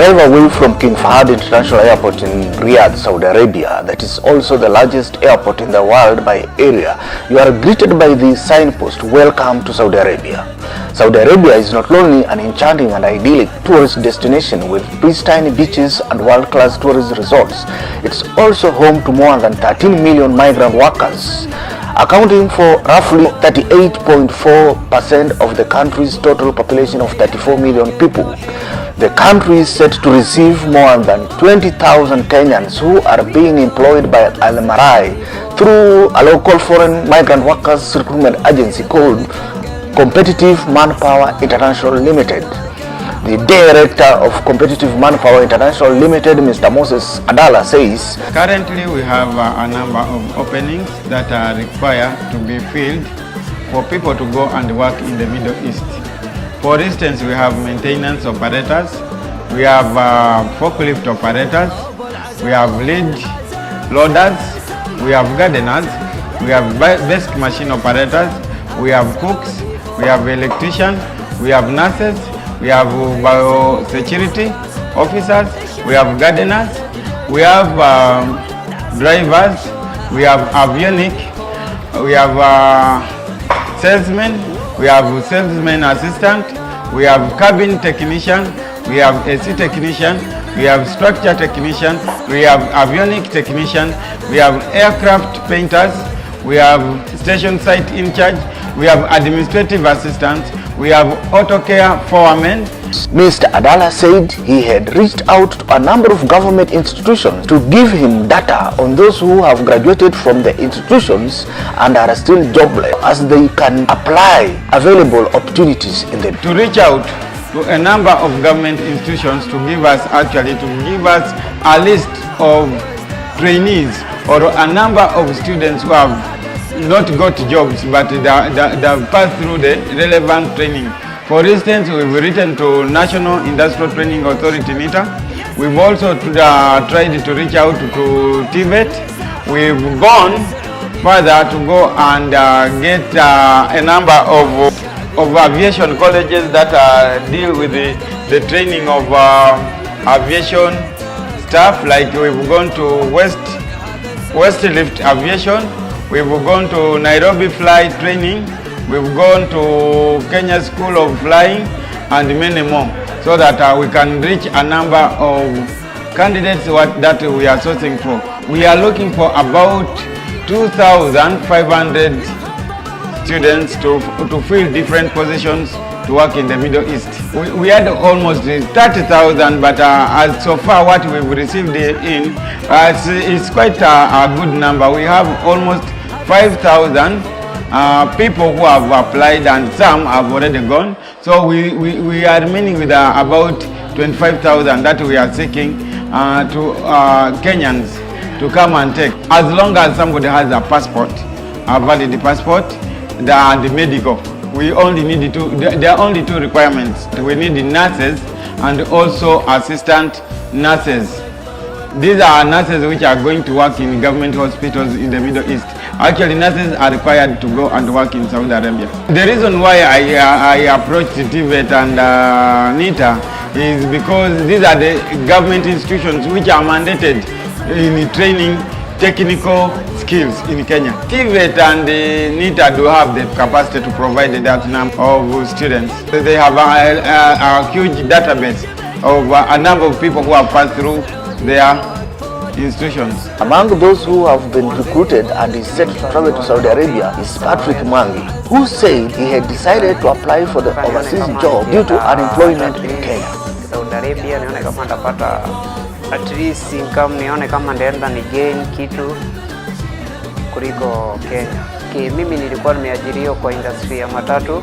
drive away from King Fahd International Airport in Riyadh, Saudi Arabia, that is also the largest airport in the world by area, you are greeted by the signpost, "Welcome to Saudi Arabia." Saudi Arabia is not only an enchanting and idyllic tourist destination with pristine beaches and world-class tourist resorts, it's also home to more than 13 million migrant workers, accounting for roughly 38.4% of the country's total population of 34 million people. The country is set to receive more than 20,000 Kenyans who are being employed by Marai through a local foreign migrant workers recruitment agency called Competitive Manpower International Ltd. The director of Competitive Manpower International Ltd, Mr. Moses Adala, says, currently we have a number of openings that are required to be filled for people to go and work in the Middle East. For instance, we have maintenance operators, we have forklift operators, we have lead loaders, we have gardeners, we have desk machine operators, we have cooks, we have electricians, we have nurses, we have biosecurity officers, we have gardeners, we have drivers, we have avionic, we have salesmen, we have salesman assistant, we have cabin technician, we have AC technician, we have structure technician, we have avionic technician, we have aircraft painters, we have station site in charge, we have administrative assistants, we have auto care foremen. Mr. Adala said he had reached out to a number of government institutions to give him data on those who have graduated from the institutions and are still jobless, as they can apply available opportunities in the... To reach out to a number of government institutions to give us a list of trainees or a number of students who have not got jobs but they have passed through the relevant training. For instance, we've written to National Industrial Training Authority (NITA). We've also tried to reach out to TVET. We've gone further to go and get a number of aviation colleges that deal with the training of aviation staff. Like we've gone to West Lift Aviation. We've gone to Nairobi Flight Training, we've gone to Kenya School of Flying, and many more, so that we can reach a number of candidates that we are sourcing for. We are looking for about 2,500 students to fill different positions to work in the Middle East. We had almost 30,000, but as so far what we've received in is quite a good number. We have almost 5,000 people who have applied, and some have already gone. So we are remaining with about 25,000 that we are seeking to Kenyans to come and take. As long as somebody has a passport, a valid passport, the medical. We only need there are only two requirements. We need the nurses and also assistant nurses. These are nurses which are going to work in government hospitals in the Middle East. Actually, nurses are required to go and work in Saudi Arabia. The reason why I approached TVET and NITA is because these are the government institutions which are mandated in training technical skills in Kenya. TVET and NITA do have the capacity to provide that number of students. They have a huge database of a number of people who have passed through their institutions. Among those who have been recruited and is set to travel to Saudi Arabia is Patrick Mwangi, who said he had decided to apply for the overseas job due to unemployment in Kenya. Saudi Arabia nione kama ndapata at least income, nione kama ndaenda ni gain kitu kuliko Kenya. Mimi nilikuwa nimeajiriwa kwa industry ya matatu,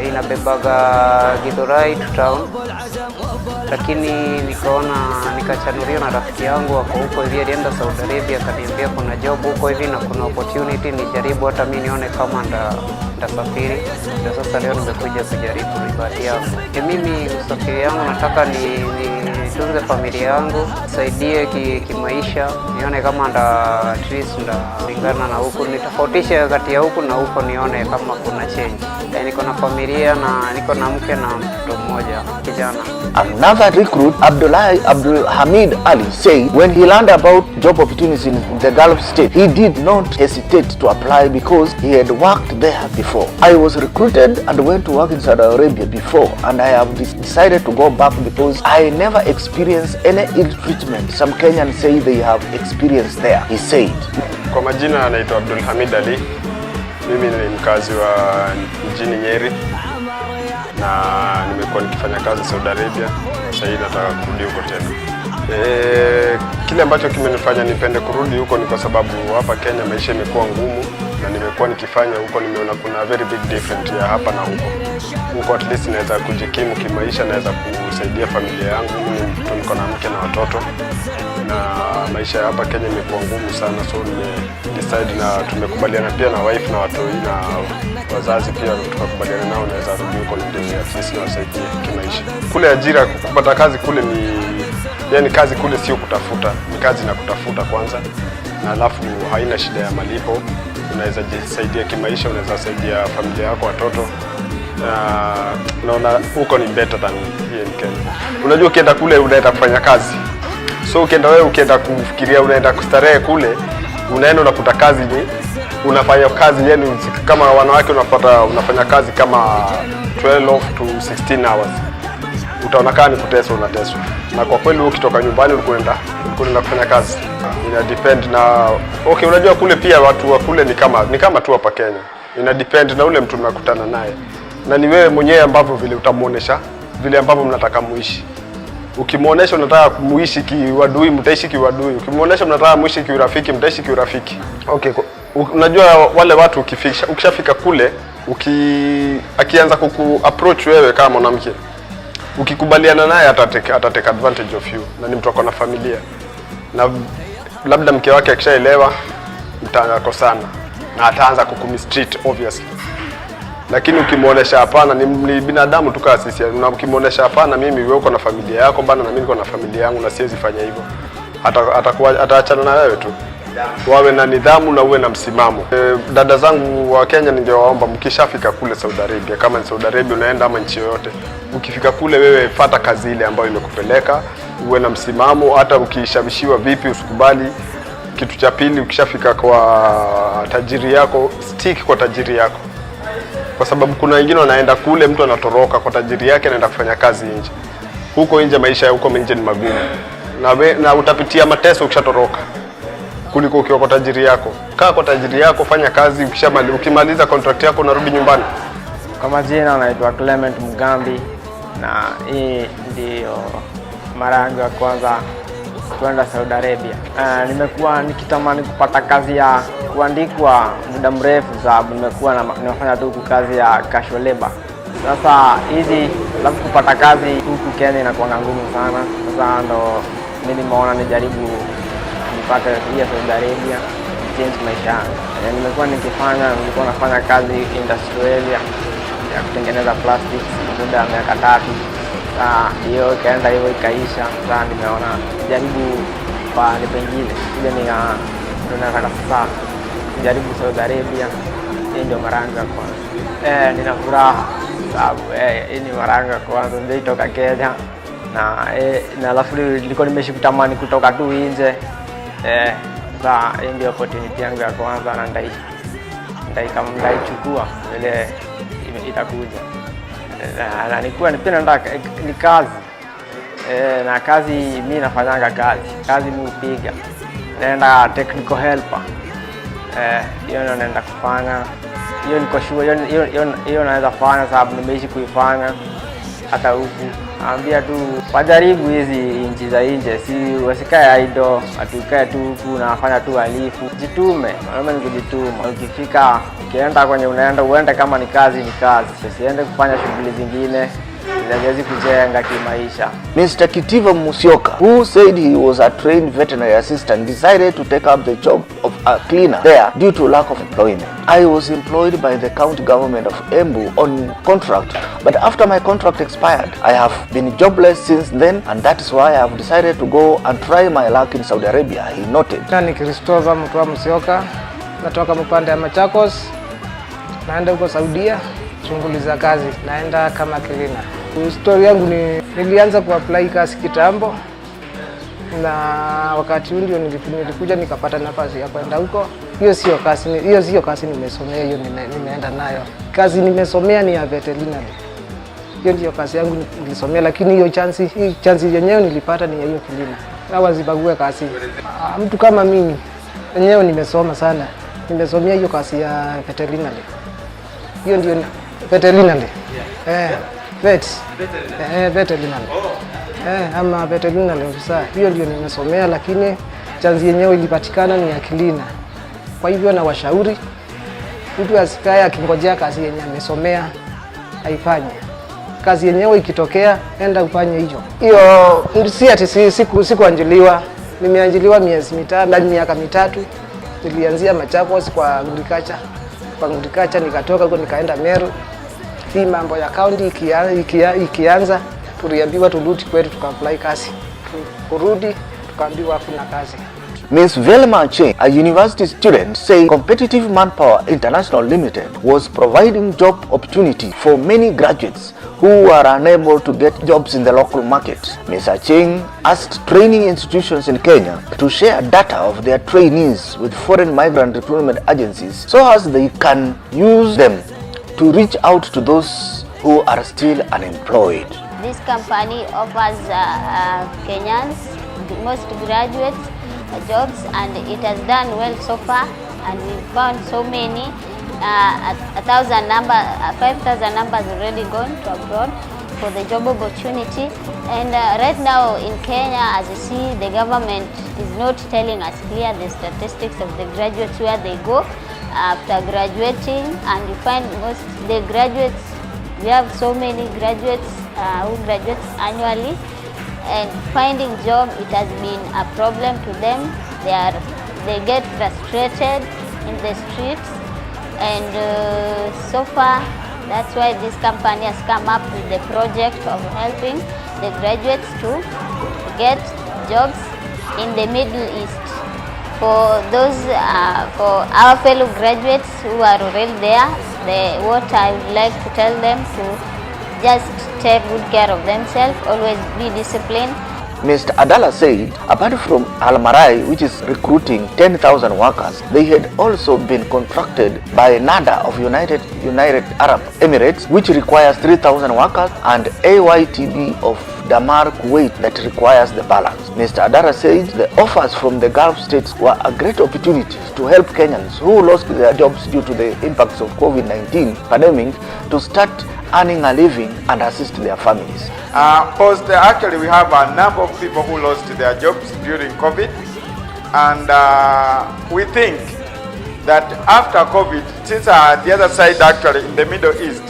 inabebaga Githurai to town, lakini nikachanuliwa na rafiki yangu wako huko hivi, alienda Saudi Arabia, akaniambia kuna job huko hivi na kuna opportunity, nijaribu hata mimi nione kama ndasafiri. Ndio sasa leo nimekuja kujaribu bahati yangu. Mimi usafiri yangu nataka ni nichunge familia yangu, saidie kimaisha, nione kama at least lingana na huku, nitofautishe kati ya huku na huko, nione kama kuna change. Niko na familia na niko na mke na mtoto mmoja kijana. Another recruit, Abdul Hamid Ali, said when he learned about job opportunities in the Gulf state, he did not hesitate to apply because he had worked there before. I was recruited and went to work in Saudi Arabia before, and I have decided to go back because I never experienced any ill treatment some Kenyans say they have experienced there, he said. Kwa majina anaitwa Abdul Hamid Ali. Mimi ni mkazi wa mjini Nyeri na nimekuwa nikifanya kazi Saudi Arabia. Sasa hivi nataka kurudi huko tena. Kile ambacho kimenifanya nipende kurudi huko ni kwa sababu hapa Kenya maisha imekuwa ngumu, na nimekuwa nikifanya huko nimeona kuna very big difference ya hapa na huko. Huko at least naweza kujikimu kimaisha, naweza kusaidia familia yangu. Mimi niko na mke na watoto, na maisha ya hapa Kenya imekuwa ngumu sana, so decide na tumekubaliana pia na wife na watoi na wazazi pia tukakubaliana nao naweza rudi huko ndio at least niwasaidie kimaisha. Kule ajira, kupata kazi kule ni yani kazi kule sio kutafuta, ni kazi na kutafuta kwanza, na alafu haina shida ya malipo. Unaweza jisaidia kimaisha, unaweza saidia familia yako, watoto. Naona huko ni better than here in Kenya. Unajua ukienda kule unaenda kufanya kazi, so ukienda kufikiria unaenda kustarehe kule, unaenda unakuta kazi ni unafanya kazi yani kama wanawake unafanya kazi kama 12 to 16 hours. Utaona kama ni kuteswa, unateswa. Na kwa kweli ukitoka nyumbani unakwenda kufanya kazi, ina depend na okay, unajua kule pia watu wa kule ni kama tu hapa Kenya. Ina depend na ule mtu unakutana naye, na ni wewe mwenyewe ambavyo vile utamuonesha vile ambavyo mnataka muishi. Ukimuonesha unataka kumuishi kiwadui, mtaishi kiwadui. Ukimuonesha mnataka muishi kiurafiki, mtaishi kiurafiki. Okay, unajua wale watu ukishafika kule, akianza approach wewe kama mwanamke, ukikubaliana naye atatake advantage of you, na ni mtu ako na familia, na labda mke wake akishaelewa mtakosana na ataanza kukumistreat obviously. Lakini ukimuonesha hapana, ni binadamu tu kama sisi, na ukimuonesha hapana, mimi wewe uko na familia yako bana, na mimi niko na familia yangu na siwezi fanya hivyo, ataachana na wewe tu. Wawe na nidhamu na uwe na msimamo. Dada zangu wa Kenya ningewaomba mkishafika kule Saudi Arabia, kama ni Saudi Arabia unaenda ama nchi yoyote, ukifika kule wewe fuata kazi ile ambayo imekupeleka, uwe na msimamo. Hata ukishawishiwa vipi usikubali. Kitu cha pili, ukishafika kwa tajiri yako, stick kwa tajiri yako, kwa sababu kuna wengine wanaenda kule, mtu anatoroka kwa tajiri yake anaenda kufanya kazi nje. Huko nje maisha ya huko nje ni magumu, na utapitia mateso ukishatoroka kuliko ukiwa kwa tajiri yako. Kaa kwa tajiri yako, fanya kazi, ukimaliza contract yako unarudi nyumbani. Kwa majina naitwa Clement Mugambi, na hii ndio mara yangu ya kwanza kwenda Saudi Arabia. Nimekuwa nikitamani kupata kazi ya kuandikwa muda mrefu, sababu nimekuwa nafanya tu kazi ya casual labor. Sasa hizi labda kupata kazi huku Kenya inakuwa ngumu sana. Sasa ndo mimi nimeona nijaribu nipate hii Saudi Arabia, change maisha yangu. Nilikuwa nafanya kazi industrial ya kutengeneza plastics muda wa miaka 3. Hiyo kaenda hivyo ikaisha. Sasa nimeona jaribu pale pengine ile nataka sasa jaribu Saudi Arabia. Hii ndio mara yangu ya kwanza. Nina furaha sababu hii ni mara yangu ya kwanza nilitoka Kenya, na alafu nilikuwa nimeshitamani kutoka tu nje. Sasa hii ndio opportunity yangu ya kwanza, na ndaichukua ile itakuja. Na nilikuwa nataka ni kazi, na kazi mimi nafanyanga kazi mimi upiga, naenda technical helper. Hiyo ndio naenda kufanya. Hiyo niko sure hiyo naweza fanya sababu nimeishi kuifanya hata huku. Naambia tu wajaribu hizi nchi za nje, si wasikae idle, atukae tu huku na fanya tu alifu. Jitume, maana ni kujituma. Ukifika ukienda kwenye uende kama ni kazi, usiende kufanya shughuli zingine haziwezi kujenga kimaisha. Mr. Kitiva Musyoka, who said he was a trained veterinary assistant, decided to take up the job of a cleaner there due to lack of employment. I was employed by the county government of Embu on contract, but after my contract expired, I have been jobless since then, and that is why I have decided to go and try my luck in Saudi Arabia, he noted. Ni Christopher Mutwa Musyoka, natoka mpande ya Machakos, naenda huko Saudia, shughuli za kazi, naenda kama cleaner. Story yangu ni nilianza kuapply kazi kitambo, na wakati ndio nilikuja nikapata nafasi ya kwenda huko. Hiyo sio kazi nimesomea, hiyo nimeenda nayo. Kazi nimesomea ni ya veterinary. Hiyo ndio kazi yangu nilisomea, lakini hiyo chance yenyewe nilipata ni ya hiyo cleaner. Na wazibague kazi. Mtu kama mimi yenyewe nimesoma sana. Nimesomea hiyo kazi ya veterinary. Hiyo ndio veterinary. Veterinary. Ama veterinary officer. Hiyo ndio nimesomea, lakini chance yenyewe ilipatikana ni ya cleaner. Kwa hivyo na washauri mtu asikae akingojea kazi yenyewe amesomea haifanye. Kazi yenyewe ikitokea enda ufanye hiyo. Hiyo si ati sikuanjiliwa. Nimeanjiliwa miaka mitatu. Nilianzia Machakos kwa agriculture. Kwa agriculture nikatoka huko nikaenda Meru. Hii mambo ya county ikianza tuliambiwa turudi kwetu tukaapply kazi. Kurudi tukaambiwa hakuna kazi. Ms. Velma Cheng, a university student, said Competitive Manpower International Ltd was providing job opportunity for many graduates who were unable to get jobs in the local market. Ms. Cheng asked training institutions in Kenya to share data of their trainees with foreign migrant recruitment agencies so as they can use them to reach out to those who are still unemployed. This company offers Kenyans, most graduates, jobs, and it has done well so far, and we found so many 5,000 numbers already gone to abroad for the job opportunity. And right now in Kenya, as you see, the government is not telling us clear the statistics of the graduates, where they go after graduating, and you find most the graduates, we have so many graduates who graduates annually, and finding job, it has been a problem to them. They get frustrated in the streets, and so far that's why this company has come up with the project of helping the graduates to get jobs in the Middle East. For those for our fellow graduates who are already there, what I would like to tell them to just take good care of themselves, always be disciplined. Mr. Adala said, apart from Marai, which is recruiting 10,000 workers, they had also been contracted by NADA of United Arab Emirates, which requires 3,000 workers, and AYTB of Damar, Kuwait, that requires the balance. Mr. Adala said the offers from the Gulf states were a great opportunity to help Kenyans who lost their jobs due to the impacts of COVID-19 pandemic to start earning a living and assist their families. Actually, we have a number of people who lost their jobs during COVID, and we think that after COVID, since the other side, actually in the Middle East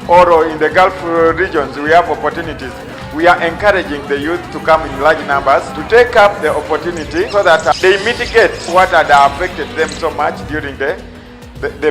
or in the Gulf regions, we have opportunities. We are encouraging the youth to come in large numbers to take up the opportunity so that they mitigate what had affected them so much during the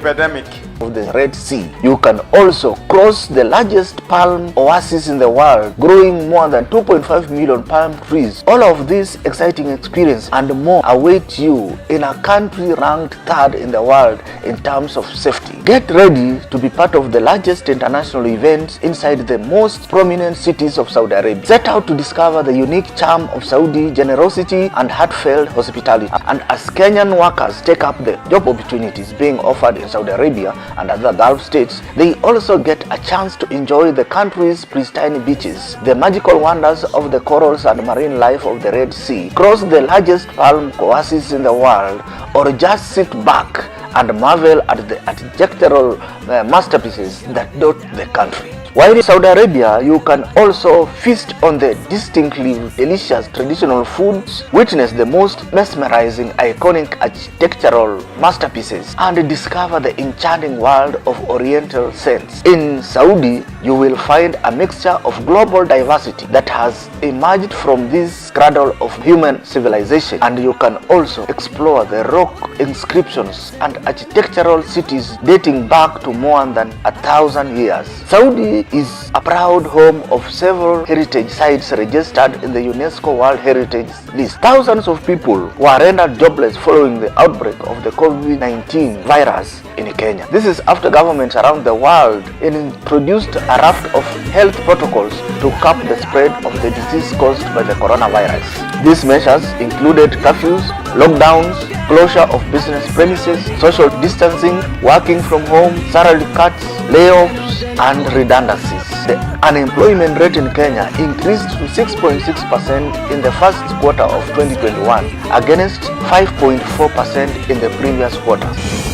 pandemic. Of the Red Sea, you can also cross the largest palm oasis in the world, growing more than 2.5 million palm trees. All of this exciting experience and more await you in a country ranked third in the world in terms of safety. Get ready to be part of the largest international events inside the most prominent cities of Saudi Arabia. Set out to discover the unique charm of Saudi generosity and heartfelt hospitality. And as Kenyan workers take up the job opportunities being offered in Saudi Arabia and other Gulf states, they also get a chance to enjoy the country's pristine beaches, the magical wonders of the corals and marine life of the Red Sea, cross the largest palm oasis in the world, or just sit back and marvel at the architectural masterpieces that dot the country. While in Saudi Arabia, you can also feast on the distinctly delicious traditional foods, witness the most mesmerizing iconic architectural masterpieces, and discover the enchanting world of Oriental scents. In Saudi, you will find a mixture of global diversity that has emerged from this cradle of human civilization, and you can also explore the rock inscriptions and architectural cities dating back to more than 1,000 years. Saudi is a proud home of several heritage sites registered in the UNESCO World Heritage List. Thousands of people were rendered jobless following the outbreak of the COVID-19 virus in Kenya. This is after governments around the world introduced a raft of health protocols to curb the spread of the disease caused by the coronavirus. These measures included curfews, lockdowns, closure of business premises, social distancing, working from home, salary cuts, layoffs, and redundancies. The unemployment rate in Kenya increased to 6.6% in the first quarter of 2021 against 5.4% in the previous quarter.